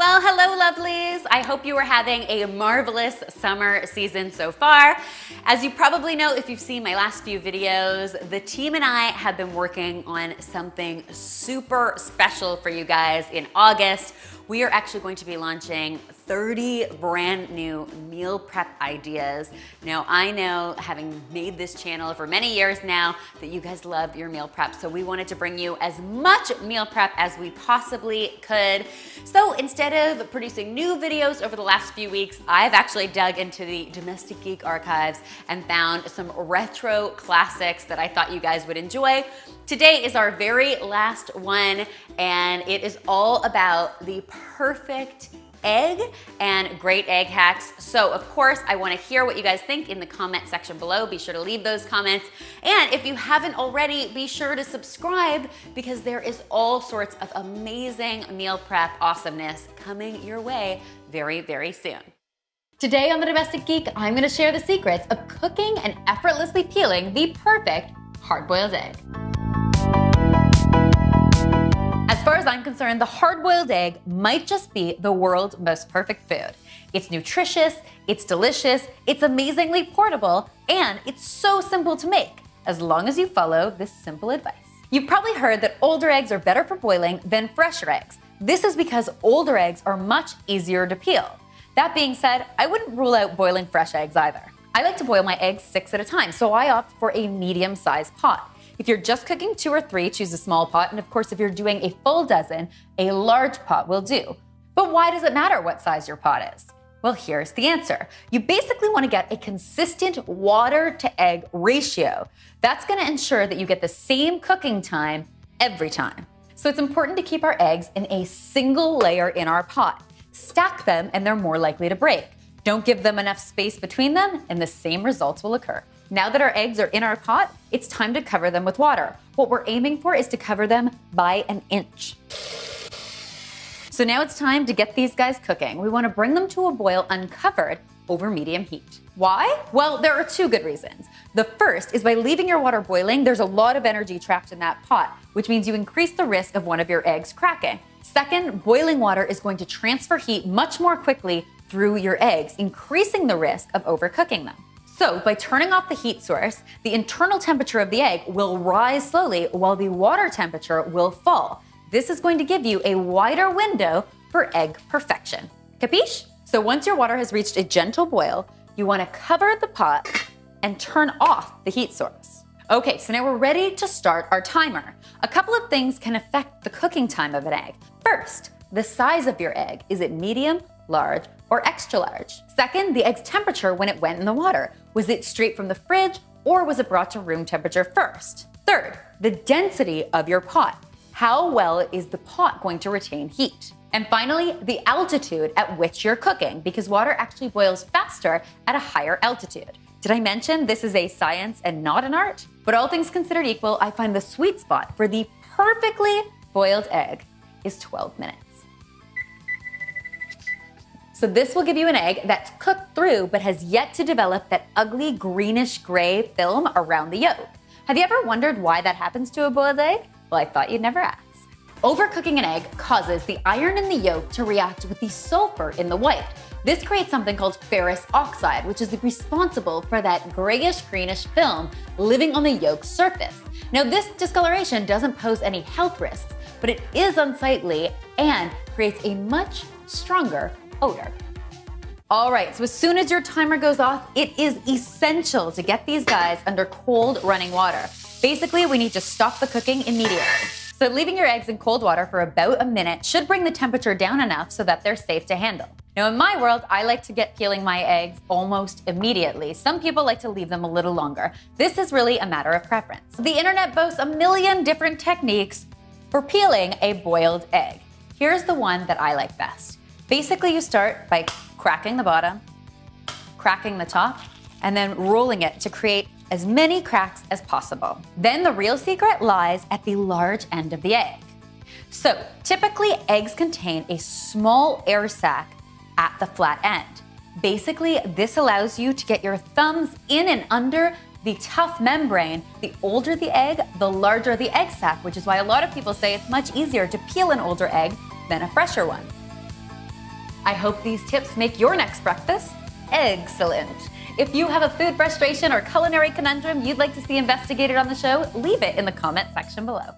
Well, hello lovelies. I hope you are having a marvelous summer season so far. As you probably know, if you've seen my last few videos, the team and I have been working on something super special for you guys in August. We are actually going to be launching 30 brand new meal prep ideas. Now, I know, having made this channel for many years now, that you guys love your meal prep, so we wanted to bring you as much meal prep as we possibly could. So instead of producing new videos over the last few weeks, I've actually dug into the Domestic Geek archives and found some retro classics that I thought you guys would enjoy. Today is our very last one, and it is all about the perfect egg and great egg hacks. So of course, I wanna hear what you guys think in the comment section below. Be sure to leave those comments. And if you haven't already, be sure to subscribe because there is all sorts of amazing meal prep awesomeness coming your way very, very soon. Today on The Domestic Geek, I'm gonna share the secrets of cooking and effortlessly peeling the perfect hard-boiled egg. As far as I'm concerned, the hard-boiled egg might just be the world's most perfect food. It's nutritious, it's delicious, it's amazingly portable, and it's so simple to make, as long as you follow this simple advice. You've probably heard that older eggs are better for boiling than fresher eggs. This is because older eggs are much easier to peel. That being said, I wouldn't rule out boiling fresh eggs either. I like to boil my eggs 6 at a time, so I opt for a medium-sized pot. If you're just cooking 2 or 3, choose a small pot, and of course, if you're doing a full dozen, a large pot will do. But why does it matter what size your pot is? Well, here's the answer. You basically want to get a consistent water to egg ratio. That's going to ensure that you get the same cooking time every time. So it's important to keep our eggs in a single layer in our pot. Stack them and they're more likely to break. Don't give them enough space between them and the same results will occur. Now that our eggs are in our pot, it's time to cover them with water. What we're aiming for is to cover them by 1 inch. So now it's time to get these guys cooking. We want to bring them to a boil uncovered over medium heat. Why? Well, there are 2 good reasons. The first is by leaving your water boiling, there's a lot of energy trapped in that pot, which means you increase the risk of one of your eggs cracking. Second, boiling water is going to transfer heat much more quickly through your eggs, increasing the risk of overcooking them. So by turning off the heat source, the internal temperature of the egg will rise slowly while the water temperature will fall. This is going to give you a wider window for egg perfection. Capiche? So once your water has reached a gentle boil, you want to cover the pot and turn off the heat source. Okay, so now we're ready to start our timer. A couple of things can affect the cooking time of an egg. First, the size of your egg. Is it medium, large, or extra large? Second, the egg's temperature when it went in the water. Was it straight from the fridge or was it brought to room temperature first? Third, the density of your pot. How well is the pot going to retain heat? And finally, the altitude at which you're cooking, because water actually boils faster at a higher altitude. Did I mention this is a science and not an art? But all things considered equal, I find the sweet spot for the perfectly boiled egg is 12 minutes. So this will give you an egg that's cooked through but has yet to develop that ugly greenish gray film around the yolk. Have you ever wondered why that happens to a boiled egg? Well, I thought you'd never ask. Overcooking an egg causes the iron in the yolk to react with the sulfur in the white. This creates something called ferrous oxide, which is responsible for that grayish-greenish film living on the yolk surface. Now, this discoloration doesn't pose any health risks, but it is unsightly and creates a much stronger odor. All right, so as soon as your timer goes off, it is essential to get these guys under cold running water. Basically, we need to stop the cooking immediately. So leaving your eggs in cold water for about a minute should bring the temperature down enough so that they're safe to handle. Now in my world, I like to get peeling my eggs almost immediately. Some people like to leave them a little longer. This is really a matter of preference. The internet boasts a million different techniques for peeling a boiled egg. Here's the one that I like best. Basically, you start by cracking the bottom, cracking the top, and then rolling it to create as many cracks as possible. Then the real secret lies at the large end of the egg. So typically eggs contain a small air sac at the flat end. Basically, this allows you to get your thumbs in and under the tough membrane. The older the egg, the larger the egg sac, which is why a lot of people say it's much easier to peel an older egg than a fresher one. I hope these tips make your next breakfast excellent. If you have a food frustration or culinary conundrum you'd like to see investigated on the show, leave it in the comment section below.